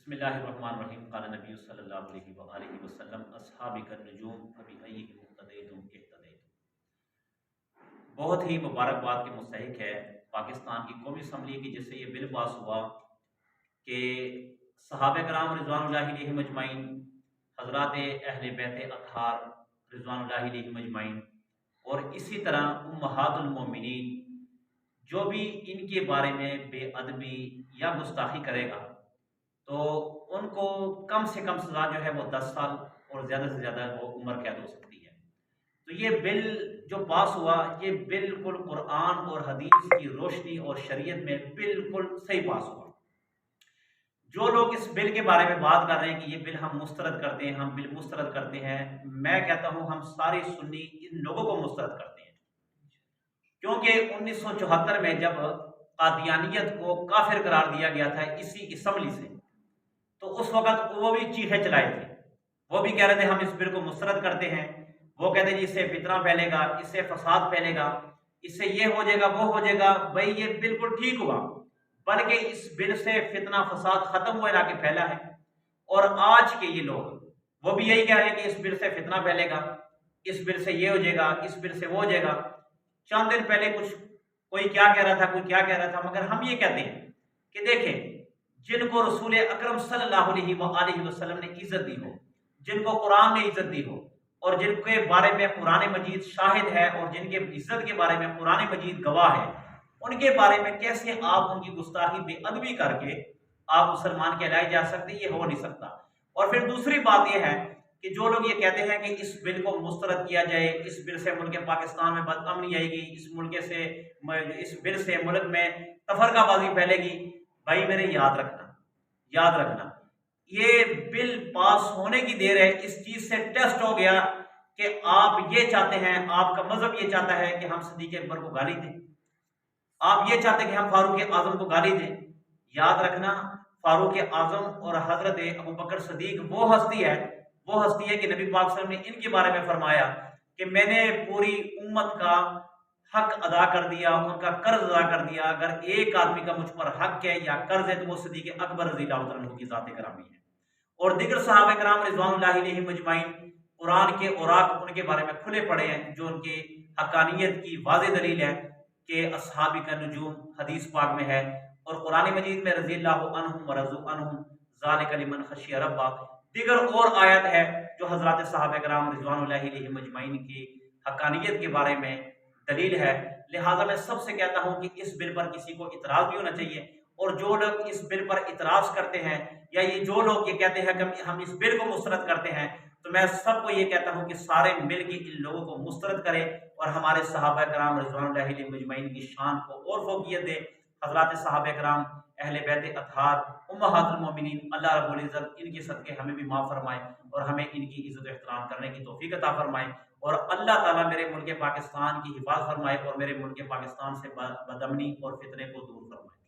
बिस्मिल्लाहिर्रहमानिर्रहीम क़ाल नबी सल्लल्लाहु अलैहि वसल्लम अस्हाबिकन नुजूम फबिअय्यिहिम मुक़्तदैतुम इह्तदैतुम। बहुत ही मुबारकबाद के मुस्तहिक है पाकिस्तान की कौमी असम्बली की, जिससे ये बिल पास हुआ कि सहाबा कराम रिज़वानुल्लाहि अलैहिम अजमईन, हज़रात अहले बैत अतहार रिज़वानुल्लाहि अलैहिम अजमईन, और इसी तरह उम्महातुल मोमिनीन जो भी इनके बारे में बेअदबी या गुस्ताखी करेगा तो उनको कम से कम सज़ा जो है वो 10 साल और ज़्यादा से ज़्यादा वो उम्र कैद हो सकती है। तो ये बिल जो पास हुआ, ये बिल्कुल कुरान और हदीस की रोशनी और शरीयत में बिल्कुल सही पास हुआ। जो लोग इस बिल के बारे में बात कर रहे हैं कि ये बिल हम मुस्तरद करते हैं, हम बिल मुस्तरद करते हैं, मैं कहता हूँ हम सारे सुन्नी इन लोगों को मुस्तरद करते हैं। क्योंकि 1974 में जब कादियानियत को काफिर करार दिया गया था इसी असम्बली से, तो उस वक्त वो भी चीखे चलाए थे, वो भी कह रहे थे हम इस बिल को मुस्तरद करते हैं। वो कहते जी इससे फितना फैलेगा, इससे फसाद फैलेगा, इससे ये हो जाएगा वो हो जाएगा। भाई ये बिल्कुल ठीक हुआ, बल्कि इस बिल से फितना फसाद खत्म हुआ ना कि फैला है। और आज के ये लोग वो भी यही कह रहे हैं कि इस बिल से फितना फैलेगा, इस बिल से ये हो जाएगा, इस बिल से वो हो जाएगा। चंद दिन पहले कोई क्या कह रहा था, कोई क्या कह रहा था, मगर हम ये कहते हैं कि देखें, जिनको रसूल अकरम सल्लल्लाहु अलैहि वसल्लम ने इज्जत दी हो, जिनको कुरान ने इज्जत दी हो, और जिनके बारे में कुरान मजीद शाहिद है और जिनके इज्जत के बारे में कुरान मजीद गवाह है, उनके बारे में कैसे आप उनकी गुस्ताखी बेअदबी करके आप मुसलमान कहलाए जा सकते? ये हो नहीं सकता। और फिर दूसरी बात यह है कि जो लोग ये कहते हैं कि इस बिल को मुस्तरद किया जाए, इस बिल से मुल्क पाकिस्तान में बदअमनी आएगी, इस बिल से मुल्क में तफरकाबाजी फैलेगी, भाई मेरे याद रखना ये बिल पास होने की देर है। इस चीज से टेस्ट हो गया कि आप ये चाहते हैं, आपका मजहब ये चाहता है कि हम सिद्दीक़ अकबर को गाली दें, आप ये चाहते हैं कि हम फारूक आजम को गाली दें। याद रखना, फारूक आजम और हजरत अबू बकर सदीक वो हस्ती है कि नबी पाक सल्लल्लाहु अलैहि वसल्लम ने इनके बारे में फरमाया कि मैंने पूरी उम्मत का हक अदा कर दिया, उनका कर्ज अदा कर दिया। अगर एक आदमी का मुझ पर हक है या कर्ज है तो वो सिद्दीक़ अकबर रज़ियल्लाहु अन्हु की ज़ात करामी है। और दीगर सहाबा कराम रिज़वानुल्लाहि अलैहिम अजमईन, कुरान के औराक उनके बारे में खुले पड़े हैं, जो उनकी हकानियत की वाज़ेह दलील है कि अस्हाबिका नुजूम हदीस पाक में है, और कुरान मजीद में रज़ियल्लाहु अन्हुम व रज़ू अन्हुम ज़ालिका लिमन खशिया रब्बा। दीगर और आयत है जो हज़रात सहाबा कराम रिज़वानुल्लाहि अलैहिम अजमईन की हकानियत के बारे में दलील है। लिहाजा मैं सबसे कहता हूँ कि इस बिल पर किसी को इतराज़ भी होना चाहिए, और जो लोग इस बिल पर इतराज़ करते हैं या ये जो लोग ये कहते हैं कि हम इस बिल को मुस्तरद करते हैं, तो मैं सबको ये कहता हूँ कि सारे मिल के इन लोगों को मुस्तरद करें और हमारे सहाबा कराम रिज़वानुल्लाहि अलैहिम अजमईन की शान को और फौकियत दे। हज़रात सहाबा कराम, अहले बैत अतहार, उम्महातुल मोमिनीन, अल्लाह रब्बुल इज़्ज़त इनके सदके हमें भी माफ़ फरमाए और हमें इनकी इज़्ज़त एहतराम करने की तौफीक अता फरमाए। और अल्लाह ताला मेरे मुल्क पाकिस्तान की हिफाज़त फरमाए और मेरे मुल्क पाकिस्तान से बदअमनी और फितने को दूर फरमाए।